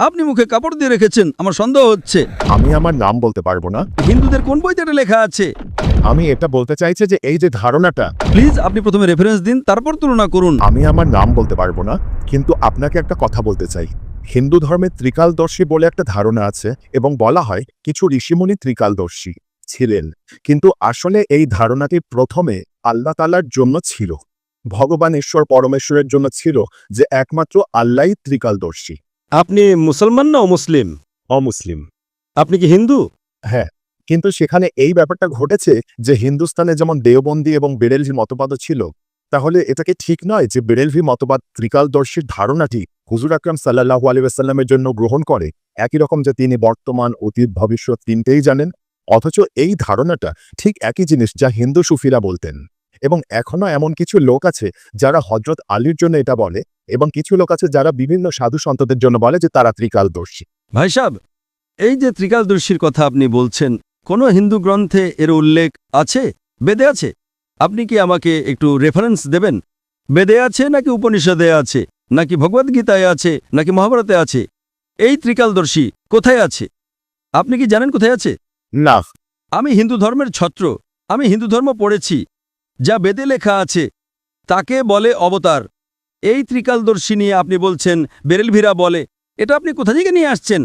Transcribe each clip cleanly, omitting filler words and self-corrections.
আপনি মুখে কাপড় দিয়ে রেখেছেন, আমার সন্দেহ হচ্ছে। আমি আমার নাম বলতে পারবো না। হিন্দুদের কোন বইতে এটা লেখা আছে? আমি এটা বলতে চাইছি যে এই যে ধারণাটা, প্লিজ আপনি প্রথমে রেফারেন্স দিন, তারপর তুলনা করুন। আমি আমার নাম বলতে পারবো না, কিন্তু আপনাকে একটা কথা বলতে চাই। হিন্দু ধর্মে ত্রিকালদর্শী বলে একটা ধারণা আছে এবং বলা হয় কিছু ঋষিমুনি ত্রিকালদর্শী ছিলেন, কিন্তু আসলে এই ধারণাটি প্রথমে আল্লাহ তাআলার জন্য ছিল, ভগবান ঈশ্বর পরমেশ্বরের জন্য ছিল, যে একমাত্র আল্লাহই ত্রিকালদর্শী। আপনি মুসলমান না অমুসলিম? অমুসলিম। আপনি কি হিন্দু? হ্যাঁ, কিন্তু সেখানে এই ব্যাপারটা ঘটেছে যে হিন্দুস্তানে যেমন দেওবন্দি এবং বেরেলভি মতবাদও ছিল, তাহলে এটা কি ঠিক নয় যে বেরেলভি মতবাদ ত্রিকালদর্শীর ধারণাটি হুজুর আকরাম সাল্লাল্লাহু আলাইহি ওয়াসাল্লামের জন্য গ্রহণ করে, একই রকম যে তিনি বর্তমান, অতীত, ভবিষ্যৎ তিনটেই জানেন, অথচ এই ধারণাটা ঠিক একই জিনিস যা হিন্দু সুফিরা বলতেন। এবং এখনো এমন কিছু লোক আছে যারা হযরত আলীর জন্য এটা বলে, এবং কিছু লোক আছে যারা বিভিন্ন সাধু সন্তদের জন্য বলে যে তারা ত্রিকালদর্শী। ভাই সাহেব, এই যে ত্রিকালদর্শীর কথা আপনি বলছেন, কোনো হিন্দু গ্রন্থে এর উল্লেখ আছে? বেদে আছে? আপনি কি আমাকে একটু রেফারেন্স দেবেন? বেদে আছে নাকি উপনিষদে আছে, নাকি ভগবদ্গীতায় আছে, নাকি মহাভারতে আছে? এই ত্রিকালদর্শী কোথায় আছে? আপনি কি জানেন কোথায় আছে? না। আমি হিন্দু ধর্মের ছত্র, আমি হিন্দু ধর্ম পড়েছি। যা বেদে লেখা আছে তাকে বলে অবতার। এই ত্রিকালদর্শী নিয়ে আপনি বলছেন বেরেলভিরা বলে, এটা আপনি কোথা থেকে নিয়ে আসছেন?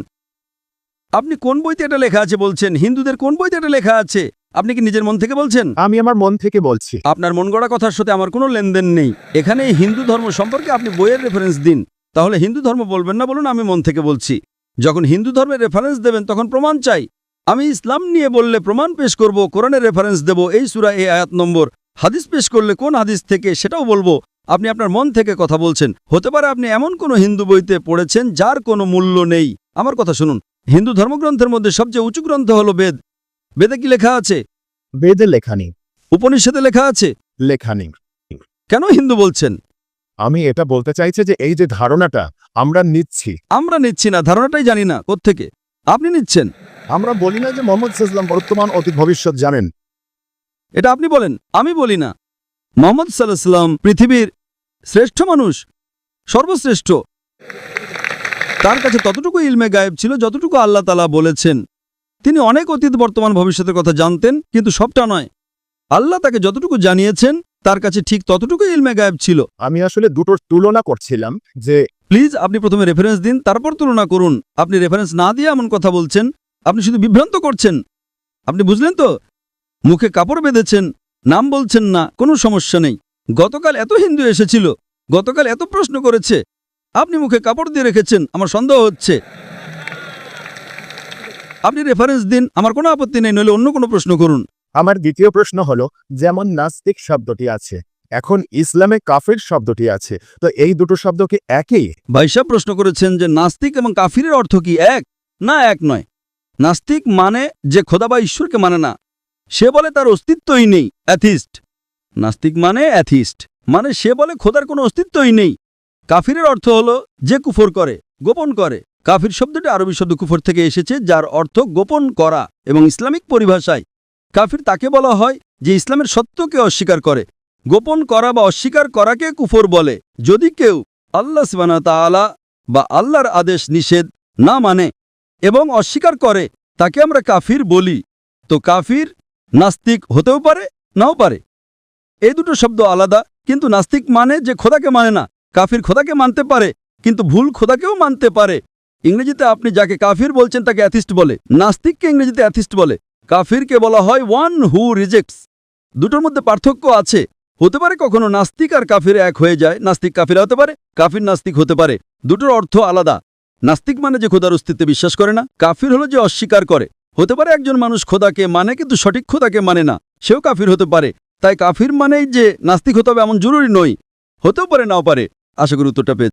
আপনি কোন বইতে এটা লেখা আছে বলছেন? হিন্দুদের কোন বইতে এটা লেখা আছে? আপনি কি নিজের মন থেকে বলছেন? আমি আমার মন থেকে বলছি। আপনার মন গড়া কথার সাথে আমার কোনো লেনদেন নেই। এখানে এই হিন্দু ধর্ম সম্পর্কে আপনি বইয়ের রেফারেন্স দিন। তাহলে হিন্দু ধর্ম বলবেন না, বলুন আমি মন থেকে বলছি। যখন হিন্দু ধর্মের রেফারেন্স দেবেন তখন প্রমাণ চাই। আমি ইসলাম নিয়ে বললে প্রমাণ পেশ করব, কোরআনের রেফারেন্স দেব, এই সূরা এই আয়াত নম্বর। হাদিস পেশ করলে কোন হাদিস থেকে সেটাও বলবো। আপনি আপনার মন থেকে কথা বলছেন। হতে পারে আপনি এমন কোনো হিন্দু বইতে পড়েছেন যার কোনো মূল্য নেই। আমার কথা শুনুন, হিন্দু ধর্মগ্রন্থের মধ্যে সবচেয়ে উঁচু গ্রন্থ হলো বেদ। বেদে কি লেখা আছে? বেদে লেখা নেই। উপনিষদে লেখা আছে? লেখা নেই। কেন হিন্দু বলছেন? আমি এটা বলতে চাইছি যে এই যে ধারণাটা আমরা নিচ্ছি, আমরা নিচ্ছি না, ধারণাটাই জানি না কোত্থেকে আপনি নিচ্ছেন। আমরা বলি না যে মোহাম্মদ সাল্লাল্লাহু বর্তমান, অতীত, ভবিষ্যৎ জানেন। এটা আপনি বলেন, আমি বলি না। মুহাম্মদ সাল্লাল্লাহু আলাইহি ওয়াসাল্লাম পৃথিবীর শ্রেষ্ঠ মানুষ, সর্বশ্রেষ্ঠ। তার কাছে ততটুকু ইলমে গায়েব ছিল যতটুকু আল্লাহ তাআলা বলেছেন। তিনি অনেক অতীত, বর্তমান, ভবিষ্যতের কথা জানতেন, কিন্তু সবটা নয়। আল্লাহ তাকে যতটুকু জানিয়েছেন তার কাছে ঠিক ততটুকু ইলমে গায়েব ছিল। আমি আসলে দুটোর তুলনা করছিলাম যে প্লিজ আপনি প্রথমে রেফারেন্স দিন, তারপর তুলনা করুন। আপনি রেফারেন্স না দিয়ে এমন কথা বলছেন, আপনি শুধু বিভ্রান্ত করছেন। আপনি বুঝলেন তো? মুখে কাপড় বেঁধেছেন, নাম বলছেন না, কোনো সমস্যা নেই। গতকাল এত হিন্দু এসেছিল, গতকাল এত প্রশ্ন করেছে, আপনি মুখে কাপড় দিয়ে রেখেছেন, আমার সন্দেহ হচ্ছে। আপনি রেফারেন্স দিন, আমার কোনো আপত্তি নেই, নইলে অন্য কোনো প্রশ্ন করুন। আমার দ্বিতীয় প্রশ্ন হলো, যেমন নাস্তিক শব্দটি আছে, এখন ইসলামে কাফির শব্দটি আছে, তো এই দুটো শব্দ কি একই? ভাইসাব প্রশ্ন করেছেন যে নাস্তিক এবং কাফিরের অর্থ কি এক? না, এক নয়। নাস্তিক মানে যে খোদা বা ঈশ্বরকে মানে না, সে বলে তার অস্তিত্বই নেই, অ্যাথিস্ট। নাস্তিক মানে অ্যাথিস্ট, মানে সে বলে খোদার কোনো অস্তিত্বই নেই। কাফিরের অর্থ হলো যে কুফর করে, গোপন করে। কাফির শব্দটি আরবি শব্দ কুফর থেকে এসেছে, যার অর্থ গোপন করা, এবং ইসলামিক পরিভাষায় কাফির তাকে বলা হয় যে ইসলামের সত্যকে অস্বীকার করে। গোপন করা বা অস্বীকার করাকে কুফর বলে। যদি কেউ আল্লাহ সুবহানাহু ওয়া তাআলা বা আল্লাহর আদেশ নিষেধ না মানে এবং অস্বীকার করে, তাকে আমরা কাফির বলি। তো কাফির নাস্তিক হতেও পারে, নাও পারে। এই দুটো শব্দ আলাদা, কিন্তু নাস্তিক মানে যে খোদাকে মানে না। কাফির খোদাকে মানতে পারে, কিন্তু ভুল খোদাকেও মানতে পারে। ইংরেজিতে আপনি যাকে কাফির বলছেন তাকে অ্যাথিস্ট বলে, নাস্তিককে ইংরেজিতে অ্যাথিস্ট বলে। কাফিরকে বলা হয় ওয়ান হু রিজেক্টস। দুটোর মধ্যে পার্থক্য আছে। হতে পারে কখনো নাস্তিক আর কাফির এক হয়ে যায়, নাস্তিক কাফির হতে পারে, কাফির নাস্তিক হতে পারে। দুটোর অর্থ আলাদা। নাস্তিক মানে যে খোদার অস্তিত্বে বিশ্বাস করে না, কাফির হলো যে অস্বীকার করে। হতে পারে একজন মানুষ খোদাকে মানে কিন্তু সঠিক খোদাকে মানে না, সেও কাফির হতে পারে। তাই কাফির মানেই যে নাস্তিক হতে হবে এমন জরুরি নয়, হতেও পারে, নাও পারে। আশা করি উত্তরটা পেয়ে